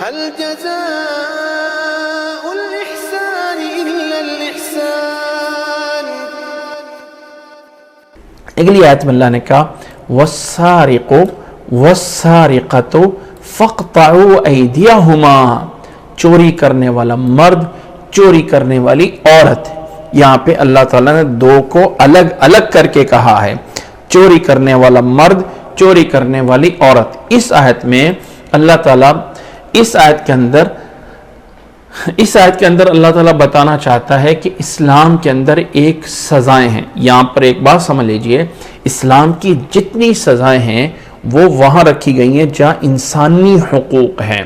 هل جزاء الإحسان إلا الإحسان. اگلی آیت میں اللہ نے کہا والسارق والسارقۃ فاقطعوا ایدیہما، چوری کرنے والا مرد، چوری کرنے والی عورت. یہاں پہ اللہ تعالیٰ نے دو کو الگ الگ کر کے کہا ہے، چوری کرنے والا مرد، چوری کرنے والی عورت. اس آیت میں اللہ تعالیٰ اس آیت کے اندر اللہ تعالیٰ بتانا چاہتا ہے کہ اسلام کے اندر ایک سزائیں ہیں. یہاں پر ایک بات سمجھ لیجئے، اسلام کی جتنی سزائیں ہیں وہ وہاں رکھی گئی ہیں جہاں انسانی حقوق ہیں.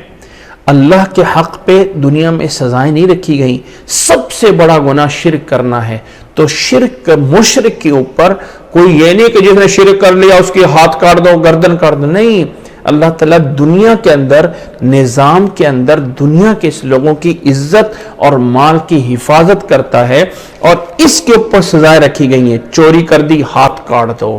اللہ کے حق پہ دنیا میں سزائیں نہیں رکھی گئیں. سب سے بڑا گناہ شرک کرنا ہے، تو شرک مشرک کے اوپر کوئی یہ نہیں کہ جس نے شرک کر لیا اس کے ہاتھ کاٹ دو، گردن کاٹ دو. نہیں، اللہ تعالیٰ دنیا کے اندر، نظام کے اندر دنیا کے اس لوگوں کی عزت اور مال کی حفاظت کرتا ہے، اور اس کے اوپر سزائیں رکھی گئی ہیں. چوری کر دی، ہاتھ کاٹ دو.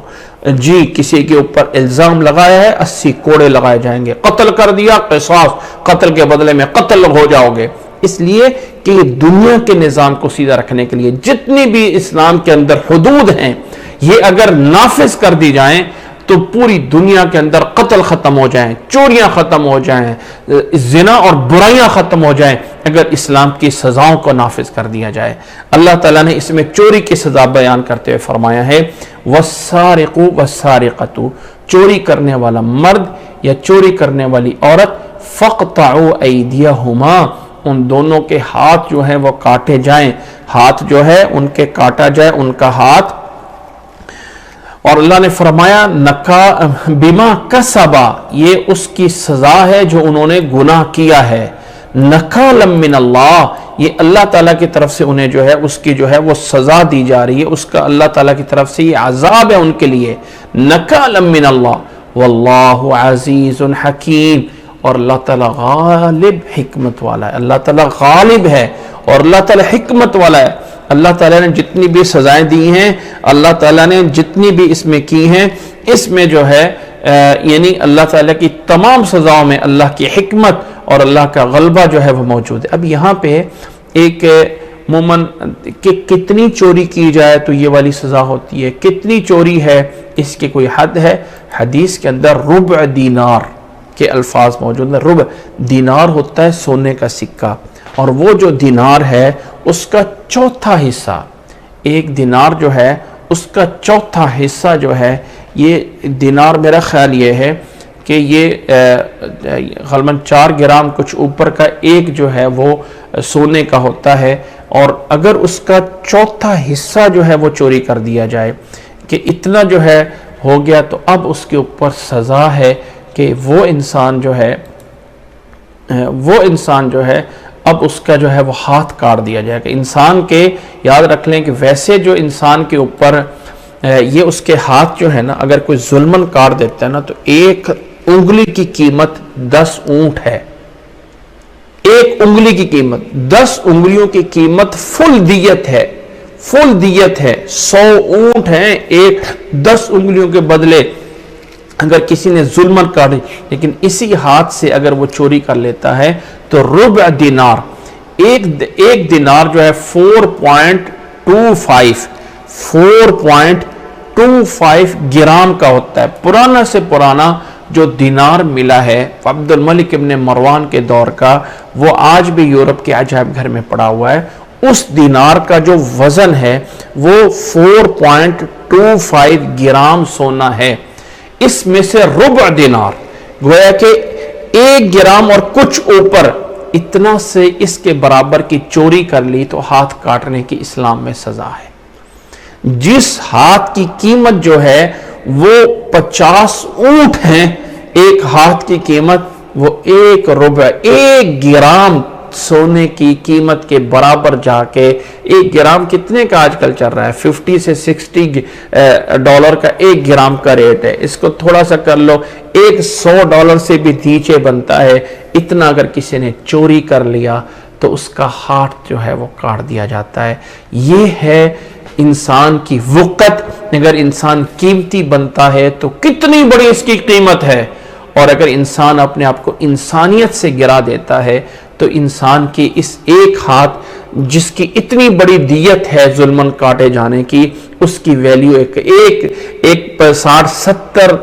جی کسی کے اوپر الزام لگایا ہے، 80 کوڑے لگائے جائیں گے. قتل کر دیا، قصاص، قتل کے بدلے میں قتل ہو جاؤ گے. اس لیے کہ یہ دنیا کے نظام کو سیدھا رکھنے کے لیے جتنی بھی اسلام کے اندر حدود ہیں یہ اگر نافذ کر دی جائیں تو پوری دنیا کے اندر قتل ختم ہو جائیں، چوریاں ختم ہو جائیں، زنا اور برائیاں ختم ہو جائیں اگر اسلام کی سزاؤں کو نافذ کر دیا جائے. اللہ تعالیٰ نے اس میں چوری کی سزا بیان کرتے ہوئے فرمایا ہے والسارق والسارقۃ، چوری کرنے والا مرد یا چوری کرنے والی عورت، فاقطعوا ایدیہما، ان دونوں کے ہاتھ جو ہیں وہ کاٹے جائیں. ہاتھ جو ہے ان کے کاٹا جائے، ان کا ہاتھ. اور اللہ نے فرمایا بما کسبا، یہ اس کی سزا ہے جو انہوں نے گناہ کیا ہے. نکالا من اللہ، یہ اللہ تعالیٰ کی طرف سے انہیں جو ہے اس کی جو ہے وہ سزا دی جا رہی ہے، اس کا اللہ تعالیٰ کی طرف سے یہ عذاب ہے ان کے لیے. نکالا من اللہ واللہ عزیز حکیم، اور اللہ تعالیٰ غالب حکمت والا ہے. اللہ تعالیٰ غالب ہے اور اللہ تعالیٰ حکمت والا ہے. اللہ تعالیٰ نے جتنی بھی سزائیں دی ہیں، اللہ تعالیٰ نے جتنی بھی اس میں کی ہیں، اس میں جو ہے یعنی اللہ تعالیٰ کی تمام سزاؤں میں اللہ کی حکمت اور اللہ کا غلبہ جو ہے وہ موجود ہے. اب یہاں پہ ایک مومن کہ کتنی چوری کی جائے تو یہ والی سزا ہوتی ہے، کتنی چوری ہے اس کی کوئی حد ہے. حدیث کے اندر ربع دینار کے الفاظ موجود ہیں. ربع دینار ہوتا ہے سونے کا سکہ، اور وہ جو دینار ہے اس کا چوتھا حصہ، ایک دینار جو ہے اس کا چوتھا حصہ جو ہے، یہ دینار میرا خیال یہ ہے کہ یہ غالباً 4 گرام کچھ اوپر کا ایک جو ہے وہ سونے کا ہوتا ہے. اور اگر اس کا چوتھا حصہ جو ہے وہ چوری کر دیا جائے کہ اتنا جو ہے ہو گیا، تو اب اس کے اوپر سزا ہے کہ وہ انسان جو ہے اب اس کا جو ہے وہ ہاتھ کاٹ دیا جائے گا. انسان کے یاد رکھ لیں کہ ویسے جو انسان کے اوپر یہ اس کے ہاتھ جو ہے نا، اگر کوئی ظلمن کاٹ دیتا ہے نا تو ایک انگلی کی قیمت 10 اونٹ ہے. ایک انگلی کی قیمت، 10 انگلیوں کی قیمت فل دیت ہے، فل دیت ہے. 100 اونٹ ہیں، ایک 10 انگلیوں کے بدلے اگر کسی نے ظلمن کاٹی، لیکن اسی ہاتھ سے اگر وہ چوری کر لیتا ہے تو ربع دینار، ایک دینار جو ہے 4.25 گرام کا ہوتا ہے. پرانا سے پرانا جو دینار ملا ہے عبد الملک ابن مروان کے دور کا، وہ آج بھی یورپ کے عجائب گھر میں پڑا ہوا ہے. اس دینار کا جو وزن ہے وہ 4.25 گرام سونا ہے. اس میں سے ربع دینار گویا کہ 1 گرام اور کچھ اوپر اتنا سے اس کے برابر کی چوری کر لی تو ہاتھ کاٹنے کی اسلام میں سزا ہے. جس ہاتھ کی قیمت جو ہے وہ 50 اونٹ ہیں، ایک ہاتھ کی قیمت وہ 1 ربع 1 گرام سونے کی قیمت کے برابر جا کے. 1 گرام کتنے کا آج کل چل رہا ہے؟ 50 سے 60 ڈالر کا 1 گرام کا ریٹ ہے. اس کو تھوڑا سا کر لو، $100 سے بھی نیچے بنتا ہے. اتنا اگر کسی نے چوری کر لیا تو اس کا ہاتھ جو ہے وہ کاٹ دیا جاتا ہے. یہ ہے انسان کی وقت. اگر انسان قیمتی بنتا ہے تو کتنی بڑی اس کی قیمت ہے، اور اگر انسان اپنے آپ کو انسانیت سے گرا دیتا ہے تو انسان کی اس ایک ہاتھ جس کی اتنی بڑی دیت ہے ظلمن کاٹے جانے کی، اس کی ویلیو ایک 60-70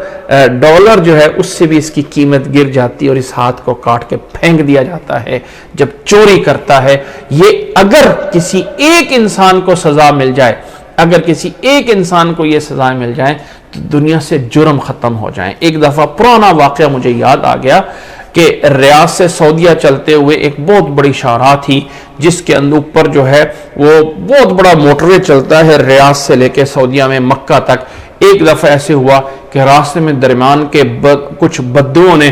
ڈالر جو ہے اس سے بھی اس کی قیمت گر جاتی ہے، اور اس ہاتھ کو کاٹ کے پھینک دیا جاتا ہے جب چوری کرتا ہے۔ یہ اگر کسی ایک انسان کو سزا مل جائے، اگر کسی ایک انسان کو یہ سزا مل جائے تو دنیا سے جرم ختم ہو جائیں۔ ایک دفعہ پرانا واقعہ مجھے یاد آ گیا کہ ریاض سے سعودیہ چلتے ہوئے ایک بہت بڑی شاہراہ تھی جس کے اوپر جو ہے وہ بہت بڑا موٹر وے چلتا ہے ریاض سے لے کے سعودیہ میں مکہ تک۔ ایک دفعہ ایسے ہوا کہ راستے میں درمیان کے کچھ بدوؤں نے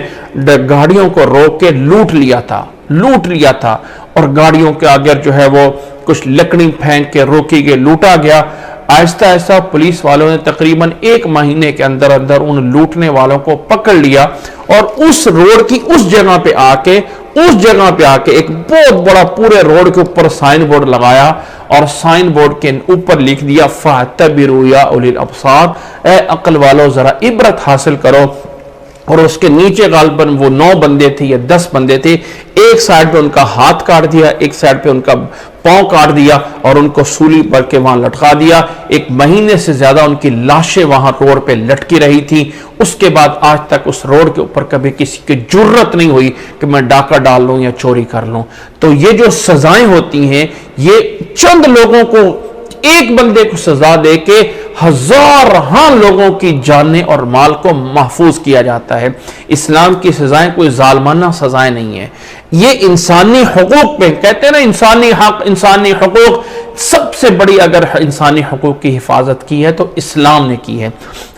گاڑیوں کو روک کے لوٹ لیا تھا اور گاڑیوں کے آگے جو ہے وہ کچھ لکڑی پھینک کے روکی گئی، لوٹا گیا۔ آہستہ آہستہ پولیس والوں نے تقریباً 1 مہینے کے اندر ان لوٹنے والوں کو پکڑ لیا، اور اس روڈ کی اس جگہ پہ آ کے ایک بہت بڑا پورے روڈ کے اوپر سائن بورڈ لگایا، اور سائن بورڈ کے اوپر لکھ دیا فَاعْتَبِرُوا يَا أُولِي الْأَبْصَارِ، اے عقل والو ذرا عبرت حاصل کرو۔ اور اس کے نیچے غالباً وہ 9 بندے تھے یا 10 بندے تھے، ایک سائڈ پہ ان کا ہاتھ کاٹ دیا، ایک سائڈ پہ ان کا پاؤں کاٹ دیا اور ان کو سولی پر کے وہاں لٹکا دیا۔ 1 مہینے سے زیادہ ان کی لاشیں وہاں روڈ پہ لٹکی رہی تھی۔ اس کے بعد آج تک اس روڈ کے اوپر کبھی کسی کی جرت نہیں ہوئی کہ میں ڈاکہ ڈال لوں یا چوری کر لوں۔ تو یہ جو سزائیں ہوتی ہیں یہ چند لوگوں کو، ایک بندے کو سزا دے کے ہزارہاں لوگوں کی جانیں اور مال کو محفوظ کیا جاتا ہے۔ اسلام کی سزائیں کوئی ظالمانہ سزائیں نہیں ہیں، یہ انسانی حقوق پہ کہتے ہیں نا، انسانی حق، انسانی حقوق، سب سے بڑی اگر انسانی حقوق کی حفاظت کی ہے تو اسلام نے کی ہے۔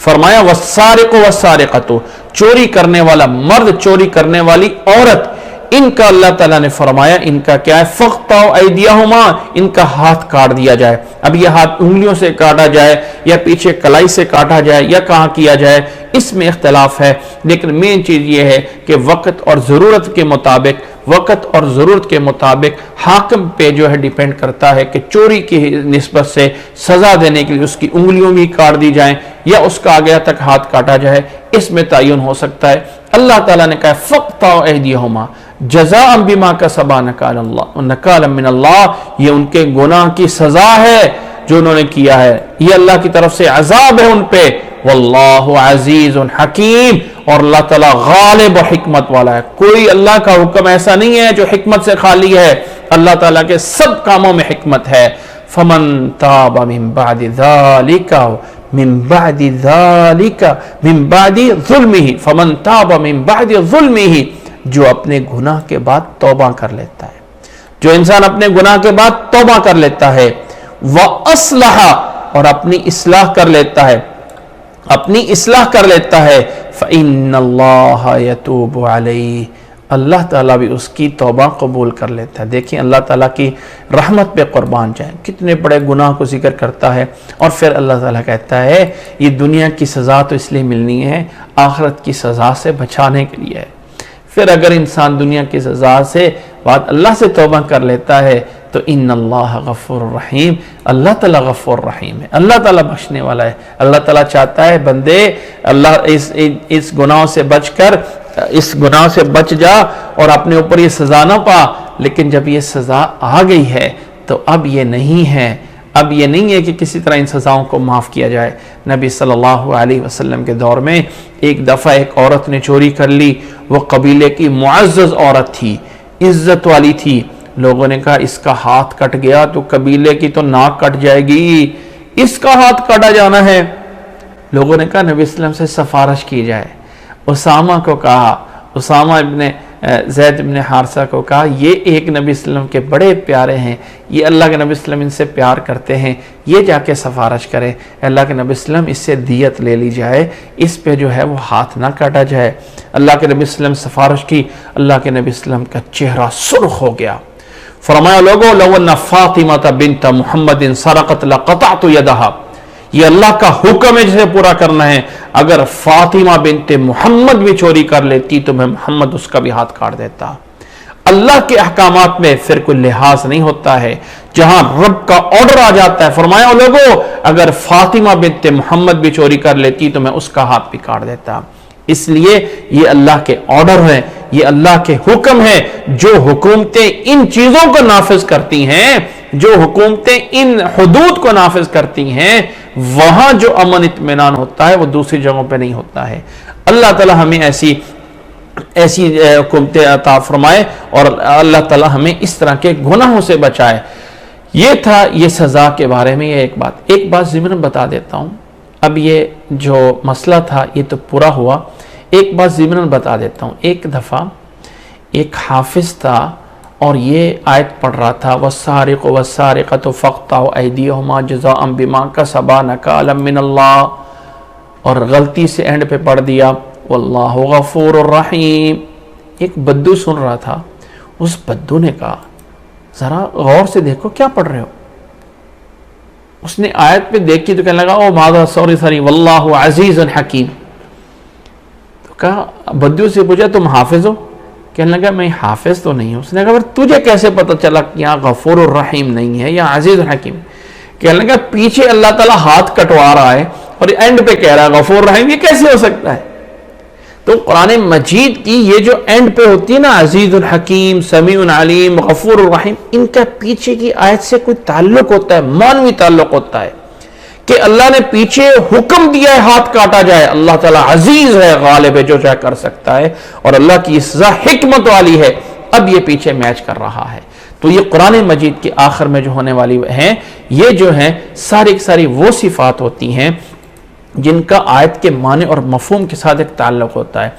فرمایا وَالسَّارِقُ وَالسَّارِقَةُ، چوری کرنے والا مرد، چوری کرنے والی عورت، ان کا اللہ تعالیٰ نے فرمایا ان کا کیا ہے، فَقْطَعُوا أَيْدِيَهُمَا، ان کا ہاتھ کاٹ دیا جائے۔ اب یہ ہاتھ انگلیوں سے کاٹا جائے یا پیچھے کلائی سے کاٹا جائے یا کہاں کیا جائے، اس میں اختلاف ہے، لیکن مین چیز یہ ہے کہ وقت اور ضرورت کے مطابق حاکم پہ جو ہے ڈیپینڈ کرتا ہے کہ چوری کی نسبت سے سزا دینے کے لیے اس کی انگلیوں بھی کاٹ دی جائیں یا اس کا آگے تک ہاتھ کاٹا جائے، اس میں تعین ہو سکتا ہے۔ اللہ تعالیٰ نے کہا فَقْطَعُوا أَيْدِيَهُمَا جَزَاءً بِمَا كَسَبَا نَكَالًا مِّنَ اللَّهِ، یہ ان کے گناہ کی سزا ہے جو انہوں نے کیا ہے، یہ اللہ کی طرف سے عذاب ہے ان پہ۔ واللہ عزیز حکیم، اور اللہ تعالیٰ غالب و حکمت والا ہے۔ کوئی اللہ کا حکم ایسا نہیں ہے جو حکمت سے خالی ہے، اللہ تعالیٰ کے سب کاموں میں حکمت ہے۔ فمن تاب من بعد ذلك من بعد ظلمه، فمن تاب من بعد ظلمه، جو اپنے گناہ کے بعد توبہ کر لیتا ہے، جو انسان اپنے گناہ کے بعد توبہ کر لیتا ہے، وَأَصْلَحَ، اور اپنی اصلاح کر لیتا ہے، فَإِنَّ اللَّهَ يَتُوبُ عَلَيْهِ، اللہ تعالیٰ بھی اس کی توبہ قبول کر لیتا ہے۔ دیکھیں اللہ تعالیٰ کی رحمت پہ قربان جائیں، کتنے بڑے گناہ کو ذکر کرتا ہے، اور پھر اللہ تعالیٰ کہتا ہے یہ دنیا کی سزا تو اس لیے ملنی ہے، آخرت کی سزا سے بچانے کے لیے ہے۔ پھر اگر انسان دنیا کی سزا سے بعد اللہ سے توبہ کر لیتا ہے تو ان اللہ غفور رحیم، اللہ تعالیٰ غفور رحیم ہے، اللہ تعالیٰ بخشنے والا ہے۔ اللہ تعالیٰ چاہتا ہے بندے اللہ اس گناہوں سے بچ کر، اس گناہ سے بچ جا اور اپنے اوپر یہ سزا نہ پا، لیکن جب یہ سزا آ گئی ہے تو اب یہ نہیں ہے کہ کسی طرح ان سزاؤں کو معاف کیا جائے۔ نبی صلی اللہ علیہ وسلم کے دور میں ایک دفعہ ایک عورت نے چوری کر لی، وہ قبیلے کی معزز عورت تھی، عزت والی تھی۔ لوگوں نے کہا اس کا ہاتھ کٹ گیا تو قبیلے کی تو ناک کٹ جائے گی، اس کا ہاتھ کاٹا جانا ہے۔ لوگوں نے کہا نبی صلی اللہ علیہ وسلم سے سفارش کی جائے۔ اسامہ کو کہا، اسامہ ابن زید ابن حارثہ کو کہا یہ ایک نبی صلی اللہ علیہ وسلم کے بڑے پیارے ہیں، یہ اللہ کے نبی صلی اللہ علیہ وسلم ان سے پیار کرتے ہیں، یہ جا کے سفارش کرے اللہ کے نبی صلی اللہ علیہ وسلم اس سے دیت لے لی جائے، اس پہ جو ہے وہ ہاتھ نہ کاٹا جائے۔ اللہ کے نبی صلی اللہ علیہ وسلم سفارش کی، اللہ کے نبی صلی اللہ علیہ وسلم کا چہرہ سرخ ہو گیا۔ فرمایا لوگو لو ان فاطمہ بنت محمد سرقت لقطعت یدہا، یہ اللہ کا حکم ہے جسے پورا کرنا ہے، اگر فاطمہ بنت محمد بھی چوری کر لیتی تو میں محمد اس کا بھی ہاتھ کاٹ دیتا۔ اللہ کے احکامات میں پھر کوئی لحاظ نہیں ہوتا ہے، جہاں رب کا آرڈر آ جاتا ہے فرمایا لوگو اگر فاطمہ بنت محمد بھی چوری کر لیتی تو میں اس کا ہاتھ بھی کاٹ دیتا۔ اس لیے یہ اللہ کے آرڈر ہیں، یہ اللہ کے حکم ہیں. جو حکومتیں ان چیزوں کو نافذ کرتی ہیں، جو حکومتیں ان حدود کو نافذ کرتی ہیں، وہاں جو امن اطمینان ہوتا ہے وہ دوسری جگہوں پہ نہیں ہوتا ہے. اللہ تعالی ہمیں ایسی حکومتیں عطا فرمائے اور اللہ تعالی ہمیں اس طرح کے گناہوں سے بچائے. یہ تھا یہ سزا کے بارے میں. یہ ایک بات ضمن بتا دیتا ہوں. اب یہ جو مسئلہ تھا یہ تو پورا ہوا. ایک بات ضمن بتا دیتا ہوں. ایک دفعہ ایک حافظ تھا اور یہ آیت پڑھ رہا تھا وَالسَّارِقُ وَالسَّارِقَةُ فَاقْطَعُوا أَيْدِيَهُمَا جَزَاءً بِمَا كَسَبَا نَكَالًا مِّنَ اللَّهِ، اور غلطی سے اینڈ پہ پڑھ دیا وَاللَّهُ غَفُورٌ رَحِيمٌ. ایک بدو سن رہا تھا. اس بدو نے کہا ذرا غور سے دیکھو کیا پڑھ رہے ہو. اس نے آیت پہ دیکھی تو کہنے لگا او ماذا سوری واللہ عزیز حکیم. تو کہا بدو سے پوچھا تم حافظ ہو؟ کہنے لگا میں حافظ تو نہیں ہوں. اس نے کہا تجھے کیسے پتہ چلا کہ یہاں غفور الرحیم نہیں ہے یا عزیز الحکیم؟ کہنے لگا پیچھے اللہ تعالیٰ ہاتھ کٹوا رہا ہے اور اینڈ پہ کہہ رہا ہے غفور الرحیم، یہ کیسے ہو سکتا ہے؟ تو قرآن مجید کی یہ جو اینڈ پہ ہوتی ہے نا عزیز الحکیم، سمیع علیم، غفور الرحیم، ان کا پیچھے کی آیت سے کوئی تعلق ہوتا ہے، معنوی تعلق ہوتا ہے کہ اللہ نے پیچھے حکم دیا ہے ہاتھ کاٹا جائے. اللہ تعالیٰ عزیز ہے، غالب ہے، جو چاہے کر سکتا ہے، اور اللہ کی سزا حکمت والی ہے. اب یہ پیچھے میچ کر رہا ہے. تو یہ قرآن مجید کے آخر میں جو ہونے والی ہیں یہ جو ہیں ساری وہ صفات ہوتی ہیں جن کا آیت کے معنی اور مفہوم کے ساتھ ایک تعلق ہوتا ہے.